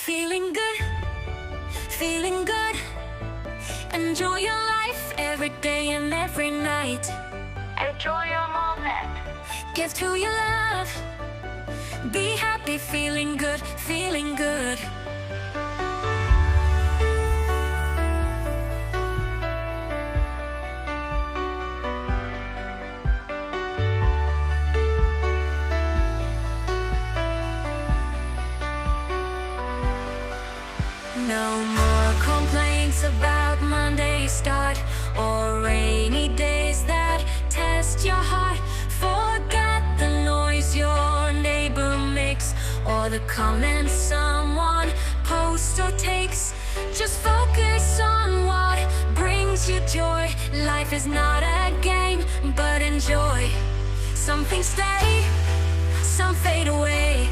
Feeling good, feeling good. Enjoy your life every day and every night. Enjoy your moment. Give to your love. Be happy, feeling good, feeling good. No more complaints about Monday's start or rainy days that test your heart. Forget the noise your neighbor makes or the comments someone posts or takes. Just focus on what brings you joy. Life is not a game, but enjoy. Some things stay, some fade away.